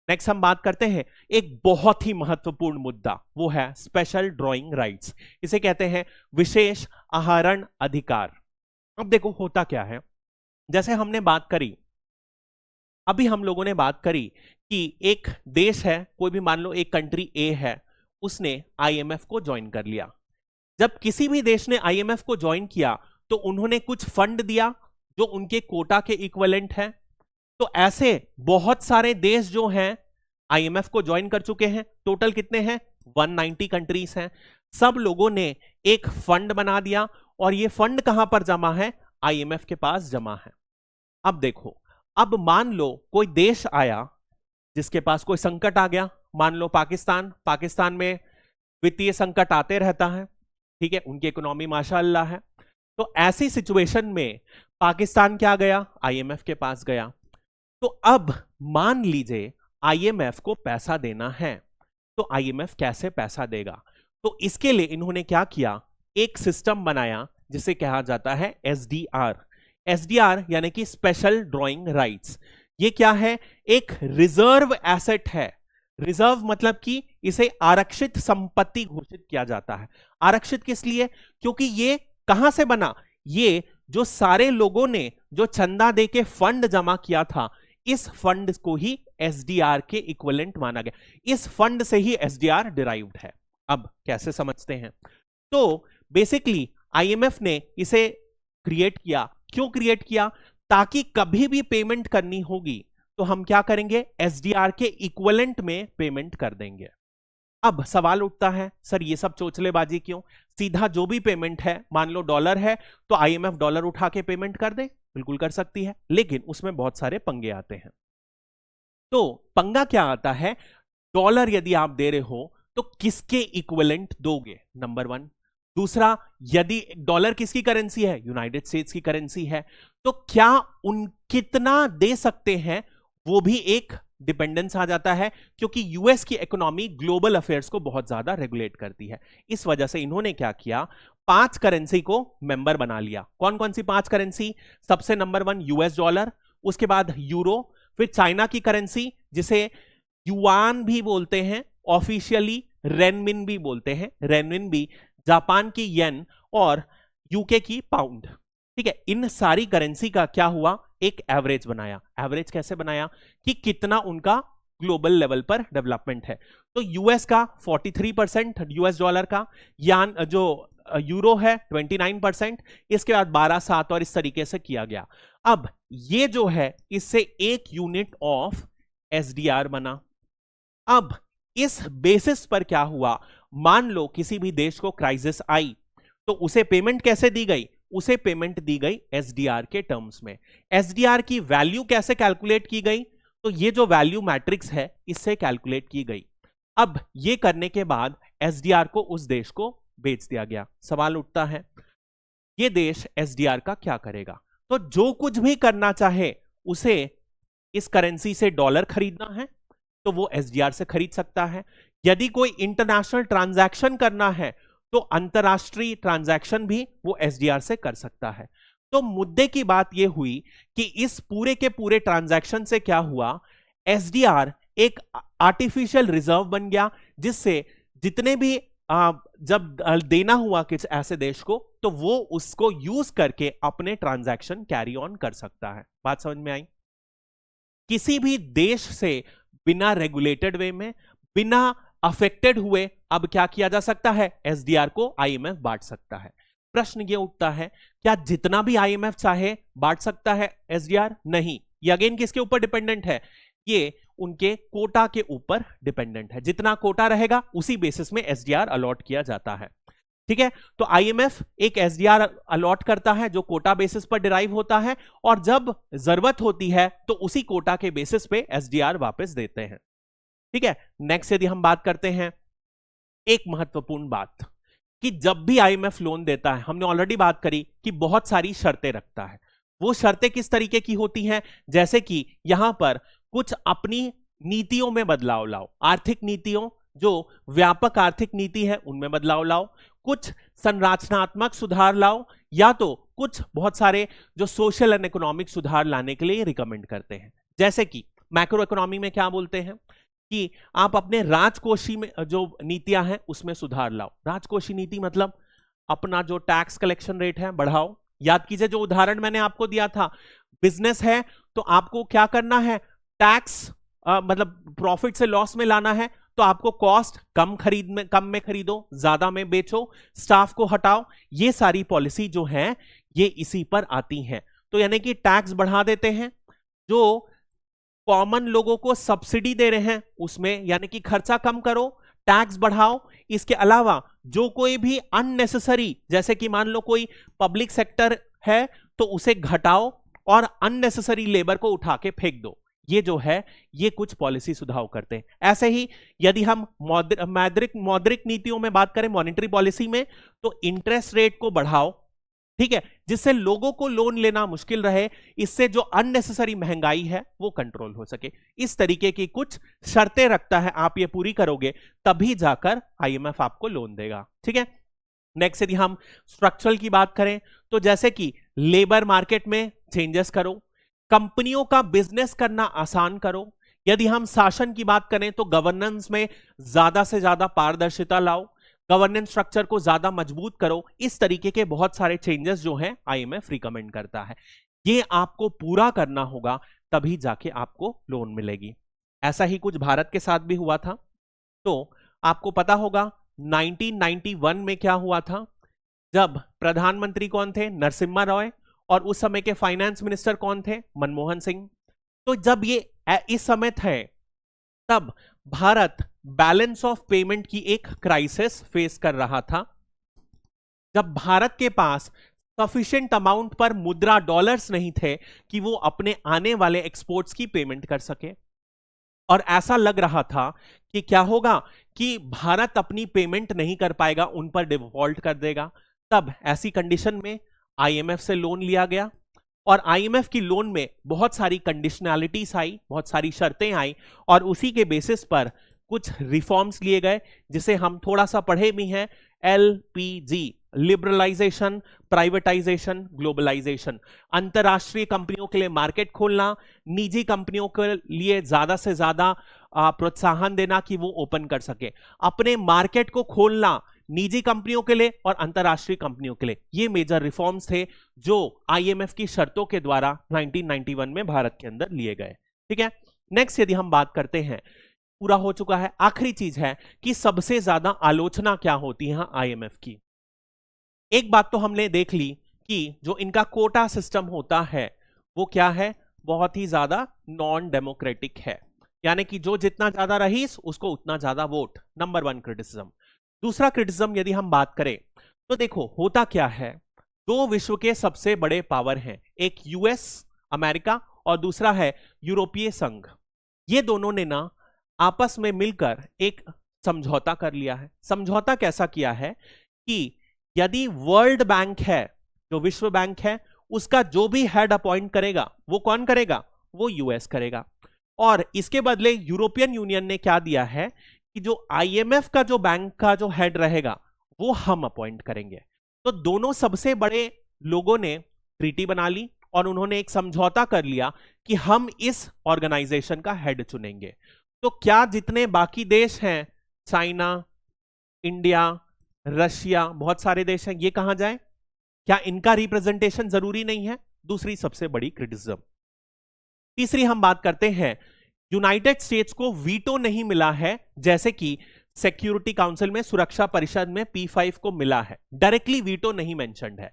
नेक्स्ट हम बात करते हैं एक बहुत ही महत्वपूर्ण मुद्दा, वो है स्पेशल ड्रॉइंग राइट्स। इसे कहते हैं विशेष आहरण अधिकार। अब देखो होता क्या है, जैसे हमने बात करी, अभी हम लोगों ने बात करी कि एक देश है, कोई भी मान लो एक कंट्री ए है, उसने आईएमएफ को ज्वाइन कर लिया। जब किसी भी देश ने आईएमएफ को ज्वाइन किया तो उन्होंने कुछ फंड दिया जो उनके कोटा के इक्विवेलेंट है। तो ऐसे बहुत सारे देश जो हैं आईएमएफ को ज्वाइन कर चुके हैं। टोटल कितने हैं, 190 कंट्रीज हैं। सब लोगों ने एक फंड बना दिया और ये फंड कहां पर जमा है, आईएमएफ के पास जमा है। अब देखो, अब मान लो कोई देश आया जिसके पास कोई संकट आ गया, मान लो पाकिस्तान में वित्तीय संकट आते रहता है, ठीक है, उनकी इकोनॉमी माशाअल्लाह है। तो ऐसी सिचुएशन में पाकिस्तान क्या गया, आईएमएफ के पास गया। तो अब मान लीजिए आईएमएफ को पैसा देना है, तो आईएमएफ कैसे पैसा देगा? तो इसके लिए इन्होंने क्या किया, एक सिस्टम बनाया जिसे कहा जाता है एसडीआर। एसडीआर यानी कि स्पेशल ड्रॉइंग राइट्स। ये क्या है, एक रिजर्व एसेट है। रिजर्व मतलब कि इसे आरक्षित संपत्ति घोषित किया जाता है। आरक्षित किस लिए? क्योंकि ये कहां से बना, ये जो सारे लोगों ने जो चंदा देके फंड जमा किया था, इस फंड को ही एसडीआर के इक्विवेलेंट माना गया। इस फंड से ही एसडीआर डिराइव्ड है। अब कैसे समझते हैं? तो बेसिकली आईएमएफ ने इसे क्रिएट किया। क्यों क्रिएट किया? ताकि कभी भी पेमेंट करनी होगी तो हम क्या करेंगे, एसडीआर के इक्विवेलेंट में पेमेंट कर देंगे। अब सवाल उठता है, सर ये सब चोचलेबाजी क्यों? सीधा जो भी पेमेंट है, मान लो डॉलर है तो आईएमएफ डॉलर उठा के पेमेंट कर दे, बिल्कुल कर सकती है, लेकिन उसमें बहुत सारे पंगे आते हैं। तो पंगा क्या आता है, डॉलर यदि आप दे रहे हो तो किसके इक्विवेलेंट दोगे, नंबर वन। दूसरा, यदि डॉलर किसकी करेंसी है, यूनाइटेड स्टेट्स की करेंसी है, तो क्या उन कितना दे सकते हैं, वो भी एक डिपेंडेंस आ जाता है, क्योंकि यूएस की इकोनॉमी ग्लोबल अफेयर्स को बहुत ज्यादा रेगुलेट करती है। इस वजह से इन्होंने क्या किया, 5 करेंसी को मेंबर बना लिया। कौन कौन सी 5 करेंसी? सबसे नंबर 1 यूएस डॉलर, उसके बाद यूरो, फिर चाइना की करेंसी जिसे युआन भी बोलते हैं, ऑफिशियली रेनमिन भी बोलते हैं, रेनमिन भी, जापान की येन और यूके की पाउंड। ठीक है, इन सारी करेंसी का क्या हुआ, एक एवरेज बनाया। एवरेज कैसे बनाया कि कितना उनका ग्लोबल लेवल पर डेवलपमेंट है। तो यूएस का 43% यूएस डॉलर का, यान जो यूरो है 29%, इसके बाद 12, 7 और इस तरीके से किया गया। अब ये जो है इससे एक यूनिट ऑफ एसडीआर बना। अब इस बेसिस पर क्या हुआ, मान लो किसी भी देश को क्राइसिस आई तो उसे पेमेंट कैसे दी गई, उसे पेमेंट दी गई एसडीआर के टर्म्स में। एसडीआर की वैल्यू कैसे कैलकुलेट की गई, तो ये जो वैल्यू मैट्रिक्स है इससे कैलकुलेट की गई। अब ये करने के बाद एसडीआर को उस देश को बेच दिया गया। सवाल उठता है, ये देश एसडीआर का क्या करेगा? तो जो कुछ भी करना चाहे उसे इस करेंसी से डॉलर खरीदना है तो वो एसडीआर से खरीद सकता है। यदि कोई इंटरनेशनल ट्रांजैक्शन करना है तो अंतरराष्ट्रीय ट्रांजैक्शन भी वो एसडीआर से कर सकता है। तो मुद्दे की बात यह हुई कि इस पूरे के पूरे ट्रांजैक्शन से क्या हुआ, एसडीआर एक आर्टिफिशियल रिजर्व बन गया, जिससे जितने भी जब देना हुआ किसी ऐसे देश को तो वो उसको यूज करके अपने ट्रांजैक्शन कैरी ऑन कर सकता है। बात समझ में आई? किसी भी देश से बिना रेगुलेटेड वे में, बिना अफेक्टेड हुए अब क्या किया जा सकता है, एसडीआर को आईएमएफ बांट सकता है। प्रश्न ये उठता है, क्या जितना भी आईएमएफ चाहे बांट सकता है एसडीआर? नहीं, ये अगेन किसके ऊपर डिपेंडेंट है, ये उनके कोटा के ऊपर डिपेंडेंट है। जितना कोटा रहेगा उसी बेसिस में एसडीआर अलॉट किया जाता है। ठीक है, तो आईएमएफ एक एसडीआर अलॉट करता है जो कोटा बेसिस पर डिराइव होता है, और जब जरूरत होती है तो उसी कोटा के बेसिस पे एसडीआर वापस देते हैं। ठीक है, नेक्स्ट यदि हम बात करते हैं, एक महत्वपूर्ण बात कि जब भी आईएमएफ लोन देता है, हमने ऑलरेडी बात करी कि बहुत सारी शर्तें रखता है। वो शर्तें किस तरीके की होती हैं, जैसे कि यहां पर कुछ अपनी नीतियों में बदलाव लाओ, आर्थिक नीतियों, जो व्यापक आर्थिक नीति है उनमें बदलाव लाओ, कुछ संरचनात्मक सुधार लाओ, या तो कुछ बहुत सारे जो सोशल एंड इकोनॉमिक सुधार लाने के लिए रिकमेंड करते हैं। जैसे कि मैक्रो इकोनॉमी में क्या बोलते हैं कि आप अपने राजकोषीय में जो नीतियां हैं उसमें सुधार लाओ। राजकोषीय नीति मतलब अपना जो टैक्स कलेक्शन रेट है बढ़ाओ। याद कीजिए जो उदाहरण मैंने आपको दिया था, बिजनेस है तो आपको क्या करना है, टैक्स मतलब प्रॉफिट से लॉस में लाना है तो आपको कॉस्ट कम में खरीदो, ज्यादा में बेचो, स्टाफ को हटाओ। ये सारी पॉलिसी जो है ये इसी पर आती हैं। तो यानी कि टैक्स बढ़ा देते हैं, जो कॉमन लोगों को सब्सिडी दे रहे हैं उसमें यानी कि खर्चा कम करो, टैक्स बढ़ाओ। इसके अलावा जो कोई भी अननेसेसरी, जैसे कि मान लो कोई पब्लिक सेक्टर है तो उसे घटाओ और अननेसेसरी लेबर को उठा के फेंक दो। ये जो है ये कुछ पॉलिसी सुधार करते हैं। ऐसे ही यदि हम मौद्रिक नीतियों में बात करें, मॉनेटरी पॉलिसी में, तो इंटरेस्ट रेट को बढ़ाओ, ठीक है, जिससे लोगों को लोन लेना मुश्किल रहे, इससे जो अननेसेसरी महंगाई है वो कंट्रोल हो सके। इस तरीके की कुछ शर्तें रखता है, आप ये पूरी करोगे तभी जाकर आईएमएफ आपको लोन देगा। ठीक है, नेक्स्ट यदि हम स्ट्रक्चरल की बात करें तो जैसे कि लेबर मार्केट में चेंजेस करो, कंपनियों का बिजनेस करना आसान करो। यदि हम शासन की बात करें तो गवर्नेंस में ज्यादा से ज्यादा पारदर्शिता लाओ, गवर्नेंस स्ट्रक्चर को ज्यादा मजबूत करो। इस तरीके के बहुत सारे चेंजेस जो हैं आईएमएफ रिकमेंड करता है। ये आपको पूरा करना होगा तभी जाके आपको लोन मिलेगी। ऐसा ही कुछ भारत के साथ भी हुआ था। तो आपको पता होगा 1991 में क्या हुआ था, जब प्रधानमंत्री कौन थे, नरसिम्हा रॉय, और उस समय के फाइनेंस मिनिस्टर कौन थे, मनमोहन सिंह। तो जब ये इस समय थे तब भारत बैलेंस ऑफ पेमेंट की एक क्राइसिस फेस कर रहा था। जब भारत के पास सफिशिएंट अमाउंट पर मुद्रा डॉलर्स नहीं थे कि वो अपने आने वाले एक्सपोर्ट्स की पेमेंट कर सके, और ऐसा लग रहा था कि क्या होगा कि भारत अपनी पेमेंट नहीं कर पाएगा, उन पर डिफॉल्ट कर देगा। तब ऐसी कंडीशन में आईएमएफ से लोन लिया गया, और आईएमएफ की लोन में बहुत सारी कंडीशनैलिटीज आई, बहुत सारी शर्तें आई, और उसी के बेसिस पर कुछ रिफॉर्म्स लिए गए, जिसे हम थोड़ा सा पढ़े भी हैं, एलपीजी, लिबरलाइजेशन, प्राइवेटाइजेशन, ग्लोबलाइजेशन। अंतरराष्ट्रीय कंपनियों के लिए मार्केट खोलना, निजी कंपनियों के लिए ज्यादा से ज्यादा प्रोत्साहन देना कि वो ओपन कर सके, अपने मार्केट को खोलना निजी कंपनियों के लिए और अंतरराष्ट्रीय कंपनियों के लिए। ये मेजर रिफॉर्म्स थे जो आईएमएफ की शर्तों के द्वारा 1991 में भारत के अंदर लिए गए। ठीक है, नेक्स्ट यदि हम बात करते हैं, पूरा हो चुका है, आखिरी चीज है कि सबसे ज्यादा आलोचना क्या होती है आईएमएफ की। एक बात तो हमने देख ली कि जो इनका कोटा सिस्टम होता है वो क्या है, बहुत ही ज्यादा नॉन डेमोक्रेटिक है, यानी कि जो जितना ज्यादा रईस उसको उतना ज्यादा वोट। Number 1 criticism. दूसरा क्रिटिसिज्म यदि हम बात करें तो देखो होता क्या है, दो विश्व के सबसे बड़े पावर हैं, एक यूएस अमेरिका और दूसरा है यूरोपीय संघ। ये दोनों ने ना आपस में मिलकर एक समझौता कर लिया है। समझौता कैसा किया है कि यदि वर्ल्ड बैंक है, जो विश्व बैंक है, उसका जो भी हेड अपॉइंट करेगा वो कौन करेगा, वो यूएस करेगा। और इसके बदले यूरोपियन यूनियन ने क्या दिया है कि जो आईएमएफ का जो बैंक का जो हेड रहेगा वो हम अपॉइंट करेंगे। तो दोनों सबसे बड़े लोगों ने ट्रीटी बना ली और उन्होंने एक समझौता कर लिया कि हम इस ऑर्गेनाइजेशन का हेड चुनेंगे। तो क्या जितने बाकी देश हैं, चाइना, इंडिया, रशिया, बहुत सारे देश हैं, ये कहां जाए, क्या इनका रिप्रेजेंटेशन जरूरी नहीं है? दूसरी सबसे बड़ी क्रिटिसिज्म। तीसरी हम बात करते हैं, यूनाइटेड स्टेट्स को वीटो नहीं मिला है, जैसे कि सिक्योरिटी काउंसिल में, सुरक्षा परिषद में P5 को मिला है, डायरेक्टली वीटो नहीं मेंशन्ड है।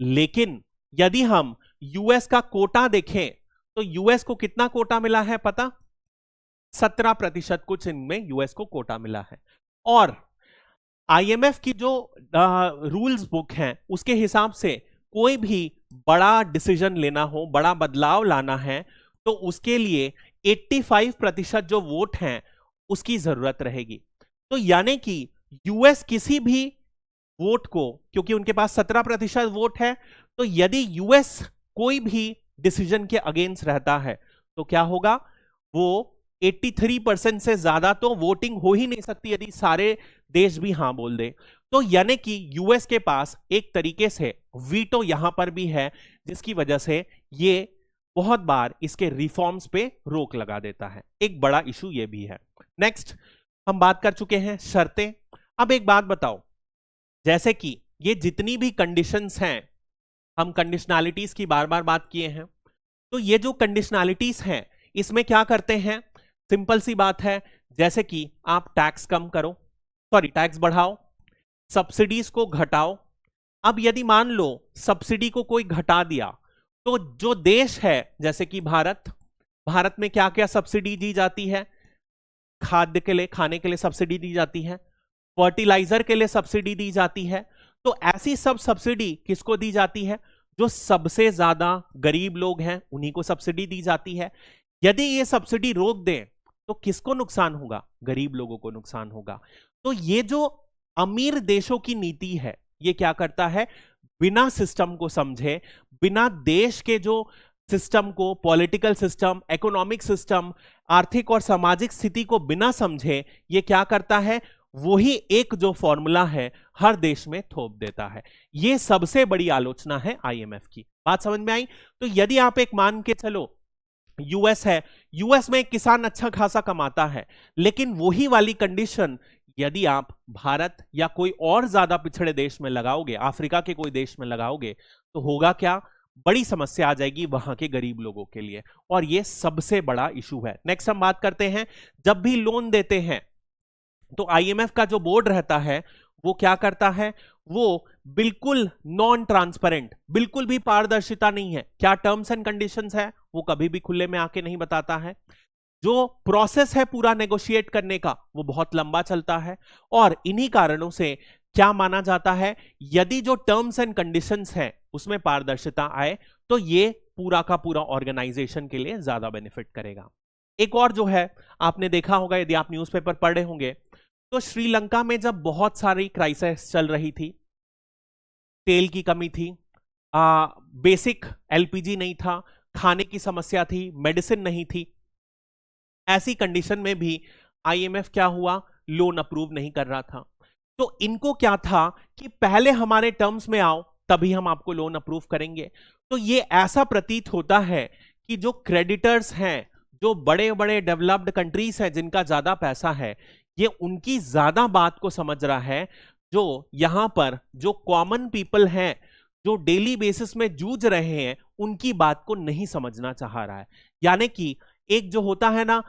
लेकिन यदि हम यूएस का कोटा देखें तो यूएस को कितना कोटा मिला है पता, 17% कुछ इनमें यूएस को कोटा मिला है। और आईएमएफ की जो रूल्स बुक हैं उसके हिसाब से कोई भी बड़ा डिसीजन लेना हो, बड़ा बदलाव लाना है, तो उसके लिए 85% जो वोट हैं उसकी जरूरत रहेगी। तो यानी कि यूएस किसी भी वोट को, क्योंकि उनके पास 17% वोट है, तो यदि यूएस कोई भी डिसीजन के अगेंस्ट रहता है तो क्या होगा, वो 83% से ज्यादा तो वोटिंग हो ही नहीं सकती यदि सारे देश भी हां बोल दे। तो यानी कि यूएस के पास एक तरीके से वीटो यहां पर भी है, जिसकी वजह से ये बहुत बार इसके रिफॉर्म्स पे रोक लगा देता है। एक बड़ा इशू ये भी है। नेक्स्ट हम बात कर चुके हैं शर्तें। अब एक बात बताओ, जैसे कि ये जितनी भी कंडीशंस हैं, हम कंडीशनैलिटीज की बार बार बात किए हैं, तो ये जो कंडीशनैलिटीज हैं इसमें क्या करते हैं, सिंपल सी बात है, जैसे कि आप टैक्स कम करो, सॉरी टैक्स बढ़ाओ, सब्सिडीज को घटाओ। अब यदि मान लो सब्सिडी को कोई घटा दिया, तो जो देश है जैसे कि भारत में क्या क्या सब्सिडी दी जाती है, खाद्य के लिए, खाने के लिए सब्सिडी दी जाती है, फर्टिलाइजर के लिए सब्सिडी दी जाती है। तो ऐसी सब सब्सिडी किसको दी जाती है, जो सबसे ज्यादा गरीब लोग हैं उन्हीं को सब्सिडी दी जाती है। यदि ये सब्सिडी रोक दें तो किसको नुकसान होगा, गरीब लोगों को नुकसान होगा। तो ये जो अमीर देशों की नीति है, ये क्या करता है, बिना सिस्टम को समझे, बिना देश के जो सिस्टम को, पॉलिटिकल सिस्टम, इकोनॉमिक सिस्टम, आर्थिक और सामाजिक स्थिति को बिना समझे ये क्या करता है, वही एक जो फॉर्मूला है हर देश में थोप देता है। ये सबसे बड़ी आलोचना है आईएमएफ की। बात समझ में आई? तो यदि आप एक मान के चलो यूएस है, यूएस में एक किसान अच्छा खासा कमाता है, लेकिन वही वाली कंडीशन यदि आप भारत या कोई और ज्यादा पिछड़े देश में लगाओगे, अफ्रीका के कोई देश में लगाओगे, तो होगा क्या, बड़ी समस्या आ जाएगी वहां के गरीब लोगों के लिए, और ये सबसे बड़ा इशू है। नेक्स्ट हम बात करते हैं, जब भी लोन देते हैं तो आईएमएफ का जो बोर्ड रहता है वो क्या करता है, वो बिल्कुल नॉन ट्रांसपेरेंट, बिल्कुल भी पारदर्शिता नहीं है। क्या टर्म्स एंड कंडीशंस है वो कभी भी खुले में आके नहीं बताता है। जो प्रोसेस है पूरा नेगोशिएट करने का वो बहुत लंबा चलता है, और इन्हीं कारणों से क्या माना जाता है, यदि जो टर्म्स एंड कंडीशंस है उसमें पारदर्शिता आए तो ये पूरा का पूरा ऑर्गेनाइजेशन के लिए ज्यादा बेनिफिट करेगा। एक और जो है, आपने देखा होगा यदि आप न्यूज़पेपर पढ़े होंगे, तो श्रीलंका में जब बहुत सारी क्राइसिस चल रही थी, तेल की कमी थी, बेसिक एलपीजी नहीं था, खाने की समस्या थी, मेडिसिन नहीं थी, ऐसी कंडीशन में भी आईएमएफ क्या हुआ, लोन अप्रूव नहीं कर रहा था। तो इनको क्या था कि पहले हमारे टर्म्स में आओ तभी हम आपको लोन अप्रूव करेंगे। तो ये ऐसा प्रतीत होता है कि जो क्रेडिटर्स हैं, जो बड़े बड़े डेवलप्ड कंट्रीज हैं जिनका ज्यादा पैसा है, ये उनकी ज्यादा बात को समझ रहा है, जो यहां पर जो कॉमन पीपल हैं, जो डेली बेसिस में जूझ रहे हैं, उनकी बात को नहीं समझना चाह रहा है। यानी कि एक जो होता है ना,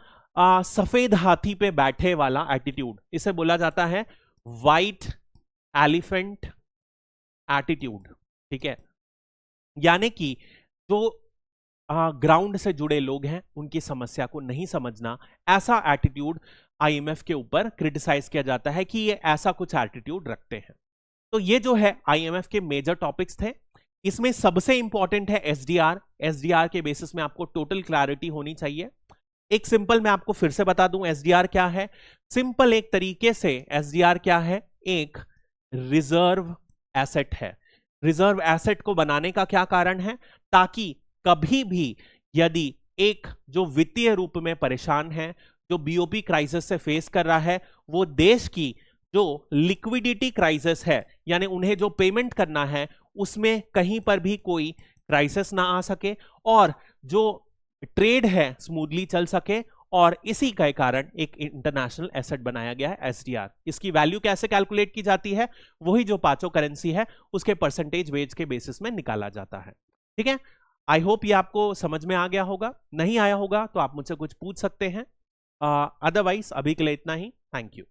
सफेद हाथी पे बैठे वाला एटीट्यूड, इसे बोला जाता है व्हाइट एलिफेंट एटीट्यूड। ठीक है, यानी कि जो ग्राउंड से जुड़े लोग हैं उनकी समस्या को नहीं समझना, ऐसा एटीट्यूड आईएमएफ के ऊपर क्रिटिसाइज किया जाता है कि ये ऐसा कुछ एटीट्यूड रखते हैं। तो ये जो है आईएमएफ के मेजर टॉपिक्स थे। इसमें सबसे इंपॉर्टेंट है एसडीआर। एसडीआर के बेसिस में आपको टोटल क्लैरिटी होनी चाहिए। एक सिंपल मैं आपको फिर से बता दूं एसडीआर क्या है। सिंपल एक तरीके से एसडीआर क्या है, एक रिजर्व एसेट है। रिजर्व एसेट को बनाने का क्या कारण है, ताकि कभी भी यदि एक जो वित्तीय रूप में परेशान है, जो बीओपी क्राइसिस से फेस कर रहा है, वो देश की जो लिक्विडिटी क्राइसिस है, यानी उन्हें जो पेमेंट करना है उसमें कहीं पर भी कोई क्राइसिस ना आ सके, और जो ट्रेड है स्मूथली चल सके। और इसी के कारण एक इंटरनेशनल एसेट बनाया गया है एसडीआर। इसकी वैल्यू कैसे कैलकुलेट की जाती है, वही जो पांचों करेंसी है उसके परसेंटेज वेज के बेसिस में निकाला जाता है। ठीक है, आई होप ये आपको समझ में आ गया होगा। नहीं आया होगा तो आप मुझसे कुछ पूछ सकते हैं, अदरवाइज अभी के लिए इतना ही। Thank you.